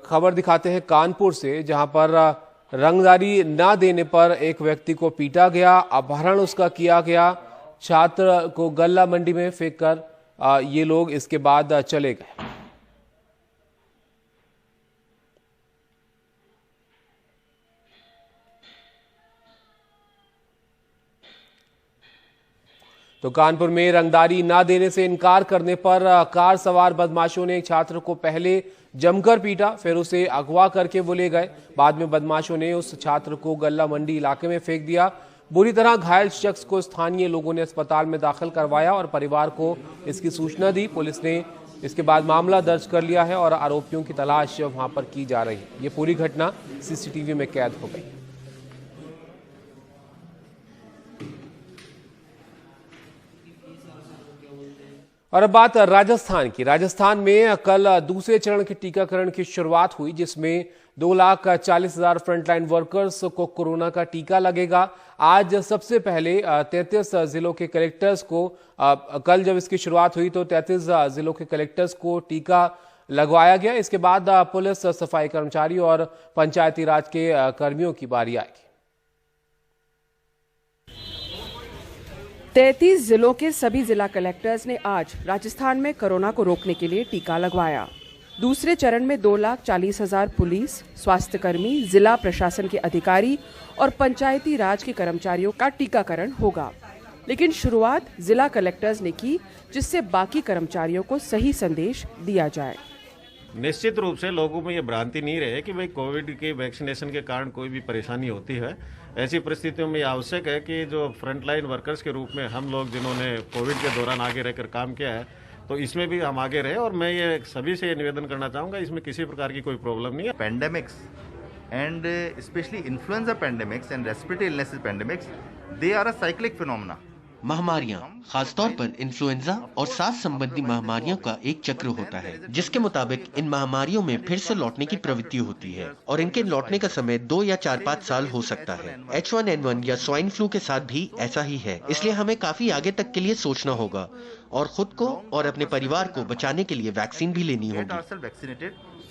खबर दिखाते हैं कानपुर से, जहां पर रंगदारी न देने पर एक व्यक्ति को पीटा गया, अपहरण उसका किया गया, छात्र को गल्ला मंडी में फेंककर ये लोग इसके बाद चले गए। तो कानपुर में रंगदारी ना देने से इनकार करने पर कार सवार बदमाशों ने एक छात्र को पहले जमकर पीटा, फिर उसे अगवा करके वो ले गए। बाद में बदमाशों ने उस छात्र को गल्ला मंडी इलाके में फेंक दिया। बुरी तरह घायल शख्स को स्थानीय लोगों ने अस्पताल में दाखिल करवाया और परिवार को इसकी सूचना दी। पुलिस ने इसके बाद मामला दर्ज कर लिया है और आरोपियों की तलाश वहां पर की जा रही है। ये पूरी घटना सीसीटीवी में कैद हो गई। और अब बात राजस्थान की। राजस्थान में कल दूसरे चरण के टीकाकरण की शुरुआत हुई, जिसमें 2,40,000 फ्रंटलाइन वर्कर्स को कोरोना का टीका लगेगा। आज सबसे पहले 33 जिलों के कलेक्टर्स को, कल जब इसकी शुरुआत हुई तो 33 जिलों के कलेक्टर्स को टीका लगवाया गया। इसके बाद पुलिस, सफाई कर्मचारी और पंचायती राज के कर्मियों की बारी आएगी। 33 जिलों के सभी जिला कलेक्टर्स ने आज राजस्थान में कोरोना को रोकने के लिए टीका लगवाया। दूसरे चरण में 2,40,000 पुलिस, स्वास्थ्यकर्मी, जिला प्रशासन के अधिकारी और पंचायती राज के कर्मचारियों का टीकाकरण होगा। लेकिन शुरुआत जिला कलेक्टर्स ने की, जिससे बाकी कर्मचारियों को सही संदेश दिया जाए। निश्चित रूप से लोगों में ये भ्रांति नहीं रहे कि भाई कोविड के वैक्सीनेशन के कारण कोई भी परेशानी होती है। ऐसी परिस्थितियों में आवश्यक है कि जो फ्रंटलाइन वर्कर्स के रूप में हम लोग जिन्होंने कोविड के दौरान आगे रहकर काम किया है, तो इसमें भी हम आगे रहे। और मैं ये सभी से निवेदन करना चाहूँगा, इसमें किसी प्रकार की कोई प्रॉब्लम नहीं है। Pandemics and specially influenza pandemics and respiratory illnesses pandemics, they are a cyclic phenomena. महामारियां, खासतौर पर इन्फ्लुएंजा और सांस संबंधी महामारियों का एक चक्र होता है, जिसके मुताबिक इन महामारियों में फिर से लौटने की प्रवृत्ति होती है और इनके लौटने का समय 2 या 4-5 साल हो सकता है। H1N1 या स्वाइन फ्लू के साथ भी ऐसा ही है। इसलिए हमें काफी आगे तक के लिए सोचना होगा और खुद को और अपने परिवार को बचाने के लिए वैक्सीन भी लेनी होगी,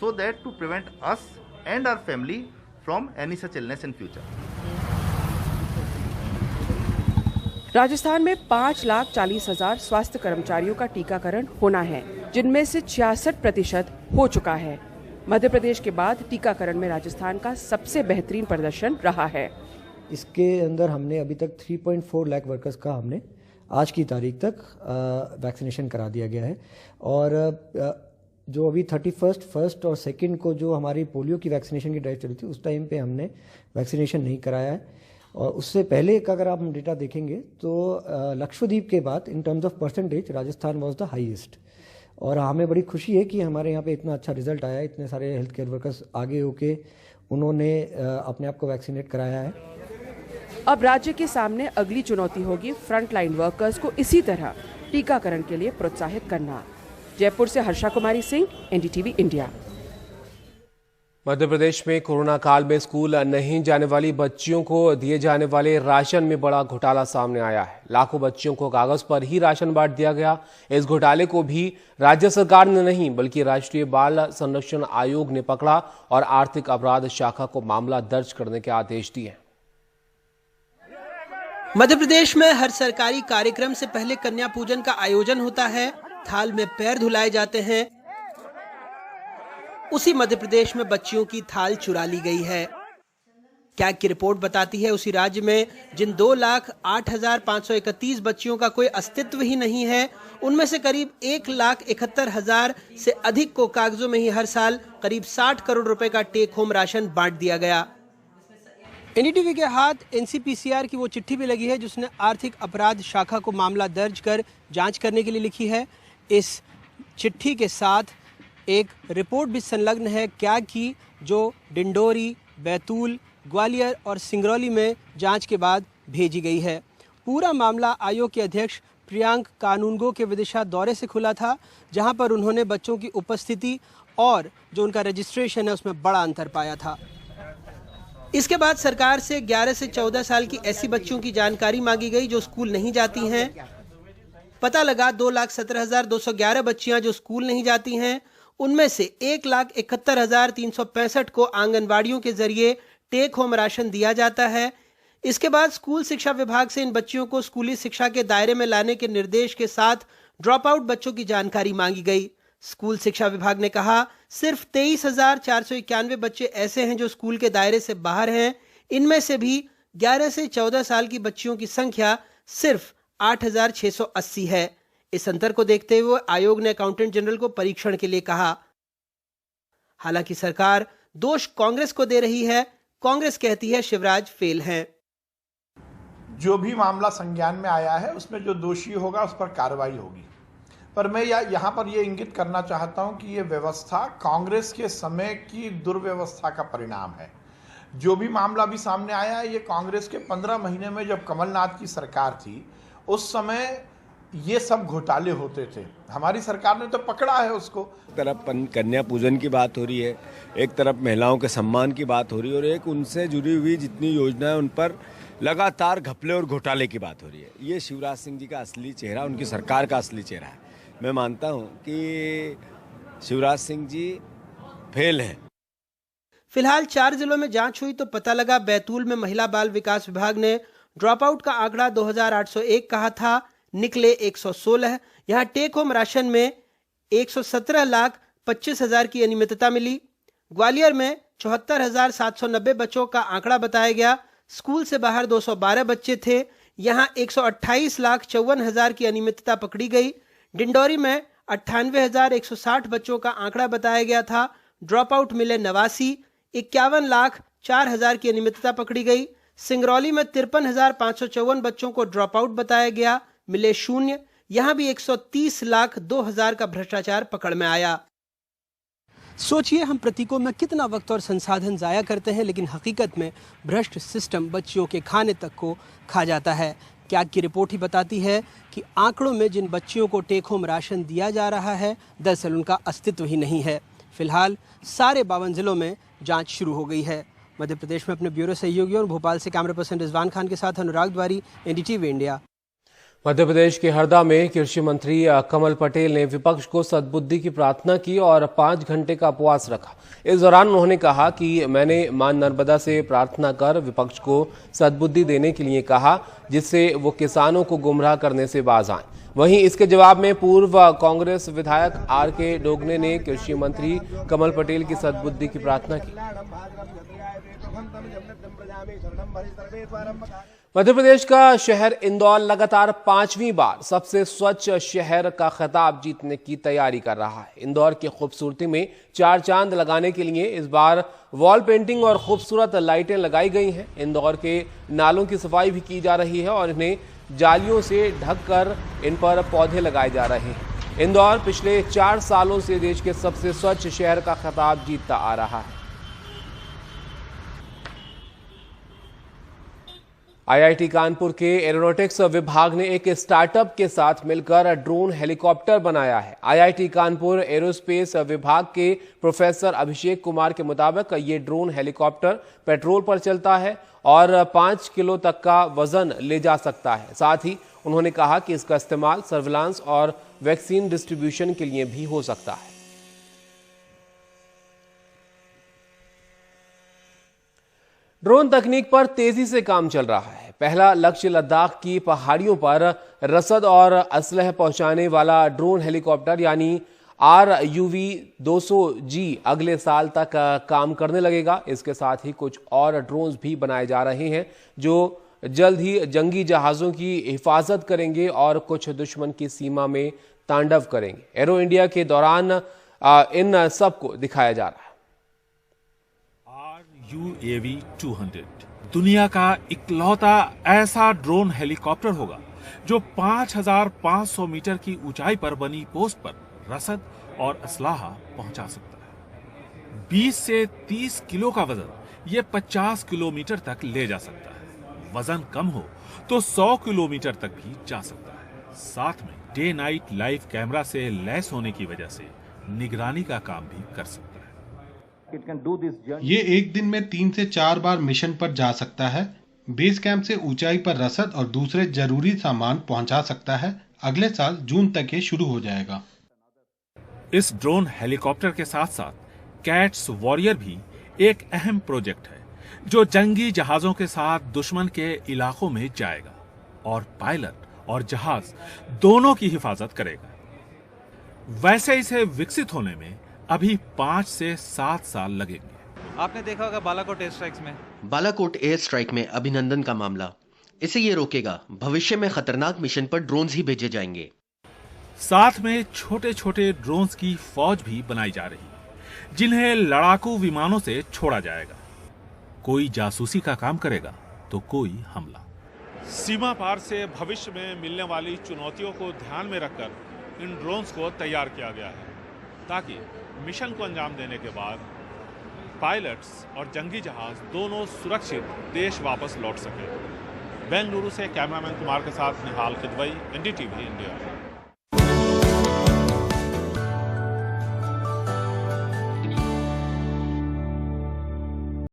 so that to prevent us and our family from any such illness in future. Rajasthan में 5,40,000 स्वास्थ्य कर्मचारियों का टीकाकरण होना है, जिनमें से 66% हो चुका है। मध्य प्रदेश के बाद टीकाकरण में राजस्थान का सबसे बेहतरीन प्रदर्शन रहा है। इसके अंदर हमने अभी तक 3.4 लाख वर्कर्स का हमने आज की तारीख तक वैक्सीनेशन करा दिया गया है। और जो अभी 31 फर्स्ट और सेकंड को जो हमारी पोलियो की वैक्सीनेशन की ड्राइव चली थी, उस टाइम पे हमने वैक्सीनेशन नहीं कराया है। और उससे पहले का अगर आप डेटा देखेंगे तो लक्षद्वीप के बाद in terms of percentage Rajasthan was the highest. और हमें बड़ी खुशी है कि हमारे यहाँ पे इतना अच्छा रिजल्ट आया है। इतने सारे हेल्थ केयर वर्कर्स आगे होके उन्होंने अपने आप को वैक्सीनेट कराया है। अब राज्य के सामने अगली चुनौती होगी फ्रंटलाइन वर्कर्स को इसी तरह टीकाकरण के लिए प्रोत्साहित करना। जयपुर से हर्षा कुमारी सिंह, NDTV इंडिया। मध्य प्रदेश में कोरोना काल में स्कूल नहीं जाने वाली बच्चियों को दिए जाने वाले राशन में बड़ा घोटाला सामने आया है। लाखों बच्चियों को कागज पर ही राशन बांट दिया गया। इस घोटाले को भी राज्य सरकार ने नहीं बल्कि राष्ट्रीय बाल संरक्षण आयोग ने पकड़ा और आर्थिक अपराध शाखा को मामला दर्ज करने के आदेश दिए। मध्य प्रदेश में हर सरकारी कार्यक्रम से पहले कन्या पूजन का आयोजन होता है। थाल में पैर धुलाए जाते हैं। उसी मध्य प्रदेश में बच्चियों की थाल चुरा ली गई है। कैग की रिपोर्ट बताती है उसी राज्य में जिन 2,08,531 बच्चियों का कोई अस्तित्व ही नहीं है, उनमें से करीब 1,71,000 से अधिक को कागजों में ही हर साल करीब 60 करोड़ रुपए का टेक होम राशन बांट दिया गया। NDTV के हाथ NCPCR की वो चिट्ठी भी लगी है जिसने आर्थिक अपराध शाखा को मामला दर्ज कर जांच करने के लिए लिखी है। इस चिट्ठी के साथ एक रिपोर्ट भी संलग्न है कैग की, जो डिंडोरी, बैतूल, ग्वालियर और सिंगरौली में जांच के बाद भेजी गई है। पूरा मामला आयोग के अध्यक्ष प्रियांक कानूनगो के विदिशा दौरे से खुला था, जहां पर उन्होंने बच्चों की उपस्थिति और जो उनका रजिस्ट्रेशन है उसमें बड़ा अंतर पाया था। इसके बाद सरकार से 11 से 14 साल की ऐसी बच्चियों की जानकारी मांगी गई जो स्कूल नहीं जाती हैं। पता लगा 2,17,211 बच्चियां जो स्कूल नहीं जाती हैं। उनमें से 1,71,365 को आंगनवाड़ियों के जरिए टेक होम राशन दिया जाता है। इसके बाद स्कूल शिक्षा विभाग से इन बच्चियों को स्कूली शिक्षा के दायरे में लाने के निर्देश के साथ ड्रॉप आउट बच्चों की जानकारी मांगी गई। स्कूल शिक्षा विभाग ने कहा सिर्फ 23,491 बच्चे ऐसे हैं जो स्कूल के दायरे से बाहर हैं। इनमें से भी 11 से 14 साल की बच्चियों की संख्या सिर्फ 8,680 है। इस अंतर को देखते हुए आयोग ने अकाउंटेंट जनरल को परीक्षण के लिए कहा। हालांकि सरकार दोष कांग्रेस को दे रही है। कांग्रेस कहती है शिवराज फेल हैं। जो भी मामला संज्ञान में आया है उसमें जो दोषी होगा उस पर कार्रवाई होगी। पर मैं यहाँ पर ये इंगित करना चाहता हूँ कि ये व्यवस्था कांग्रेस के समय की दुर्व्यवस्था का परिणाम है। जो भी मामला भी सामने आया है ये कांग्रेस के 15 महीने में जब कमलनाथ की सरकार थी उस समय ये सब घोटाले होते थे। हमारी सरकार ने तो पकड़ा है उसको। एक तरफ कन्या पूजन की बात हो रही है, एक तरफ महिलाओं के सम्मान की बात हो रही है और एक उनसे जुड़ी हुई जितनी योजनाएं उन पर लगातार घपले और घोटाले की बात हो रही है। ये शिवराज सिंह जी का असली चेहरा, उनकी सरकार का असली चेहरा है। मैं मानता हूं कि शिवराज सिंह जी फेल हैं। फिलहाल 4 जिलों में जांच हुई तो पता लगा बैतूल में महिला बाल विकास विभाग ने ड्रॉप आउट का आंकड़ा 2,801 कहा था, निकले 116। यहां टेक होम राशन में 117,25,000 की अनियमितता मिली। ग्वालियर में 74,790 बच्चों का आंकड़ा बताया गया। स्कूल से बाहर 212 बच्चे थे। यहां 128,54,000 की अनियमितता पकड़ी गई। डिंडौरी में 98,160 बच्चों का आंकड़ा बताया गया था। ड्रॉप आउट मिले 89। 51,04,000 की अनियमितता पकड़ी गई। सिंगरौली में 53,554 बच्चों को ड्रॉप आउट बताया गया, मिले 0। यहां भी 130,02,000 का भ्रष्टाचार पकड़ में आया। सोचिए हम प्रतीकों में कितना वक्त और संसाधन जाया करते हैं, लेकिन हकीकत में भ्रष्ट सिस्टम बच्चियों के खाने तक को खा जाता है। कैग की रिपोर्ट ही बताती है कि आंकड़ों में जिन बच्चियों को टेक होम राशन दिया जा रहा है दरअसल उनका अस्तित्व ही नहीं है। फिलहाल सारे 52 जिलों में जांच शुरू हो गई है। मध्य प्रदेश में अपने ब्यूरो सहयोगियों और भोपाल से कैमरा पर्सन रिजवान खान के साथ अनुराग द्वारी, एनडीटीवी इंडिया। मध्य प्रदेश के हरदा में कृषि मंत्री कमल पटेल ने विपक्ष को सद्बुद्धि की प्रार्थना की और 5 घंटे का उपवास रखा। इस दौरान उन्होंने कहा कि मैंने मां नर्मदा से प्रार्थना कर विपक्ष को सद्बुद्धि देने के लिए कहा, जिससे वो किसानों को गुमराह करने से बाज आए। वहीं इसके जवाब में पूर्व कांग्रेस विधायक आर.के. डोगने ने कृषि मंत्री कमल पटेल की सद्बुद्धि की प्रार्थना की। मध्य प्रदेश का शहर इंदौर लगातार 5वीं बार सबसे स्वच्छ शहर का खिताब जीतने की तैयारी कर रहा है। इंदौर की खूबसूरती में 4 चांद लगाने के लिए इस बार वॉल पेंटिंग और खूबसूरत लाइटें लगाई गई हैं। इंदौर के नालों की सफाई भी की जा रही है और इन्हें जालियों से ढककर इन पर पौधे लगाए जा रहे हैं। इंदौर पिछले 4 सालों से देश के सबसे स्वच्छ शहर का खिताब जीतता आ रहा है। आईआईटी कानपुर के एरोनॉटिक्स विभाग ने एक स्टार्टअप के साथ मिलकर ड्रोन हेलीकॉप्टर बनाया है। आईआईटी कानपुर एरोस्पेस विभाग के प्रोफेसर अभिषेक कुमार के मुताबिक ये ड्रोन हेलीकॉप्टर पेट्रोल पर चलता है और 5 किलो तक का वजन ले जा सकता है। साथ ही उन्होंने कहा कि इसका इस्तेमाल सर्विलांस और वैक्सीन डिस्ट्रीब्यूशन के लिए भी हो सकता है। ड्रोन तकनीक पर तेजी से काम चल रहा है। पहला लक्ष्य लद्दाख की पहाड़ियों पर रसद और असलह पहुंचाने वाला ड्रोन हेलीकॉप्टर यानी RUV-200G अगले साल तक काम करने लगेगा। इसके साथ ही कुछ और ड्रोन्स भी बनाए जा रहे हैं जो जल्द ही जंगी जहाजों की हिफाजत करेंगे और कुछ दुश्मन की सीमा में तांडव करेंगे। एरो इंडिया के दौरान इन सबको दिखाया जा रहा है। UAV-200 दुनिया का इकलौता ऐसा ड्रोन हेलीकॉप्टर होगा जो 5,500 मीटर की ऊंचाई पर बनी पोस्ट पर रसद और असलाहा पहुंचा सकता है। 20 से 30 किलो का वजन ये 50 किलोमीटर तक ले जा सकता है। वजन कम हो तो 100 किलोमीटर तक भी जा सकता है। साथ में डे नाइट लाइव कैमरा से लैस होने की वजह से निगरानी का काम भी कर सकता है। ये एक दिन में 3 से 4 बार मिशन पर जा सकता है। बेस कैंप से ऊंचाई पर रसद और दूसरे जरूरी सामान पहुंचा सकता है। अगले साल जून तक ये शुरू हो जाएगा। इस ड्रोन हेलीकॉप्टर के साथ साथ कैट्स वॉरियर भी एक अहम प्रोजेक्ट है जो जंगी जहाजों के साथ दुश्मन के इलाकों में जाएगा और पायलट और जहाज दोनों की हिफाजत करेगा। वैसे इसे विकसित होने में अभी 5 से 7 साल लगेंगे। आपने देखा होगा बालाकोट एयर स्ट्राइक्स में, बालाकोट एयर स्ट्राइक में अभिनंदन का मामला, इसे ये रोकेगा भविष्य में खतरनाक मिशन पर ड्रोन्स ही भेजे जाएंगे। साथ में छोटे छोटे ड्रोन्स की फौज भी बनाई जा रही है जिन्हें लड़ाकू विमानों से छोड़ा जाएगा। कोई जासूसी का काम करेगा तो कोई हमला। सीमा पार से भविष्य में मिलने वाली चुनौतियों को ध्यान में रखकर इन ड्रोन्स को तैयार किया गया है ताकि मिशन को अंजाम देने के बाद पायलट्स और जंगी जहाज दोनों सुरक्षित देश वापस लौट सके। बेंगलुरु से कैमरामैन कुमार के साथ निहाल किदवई, एनडीटीवी इंडिया।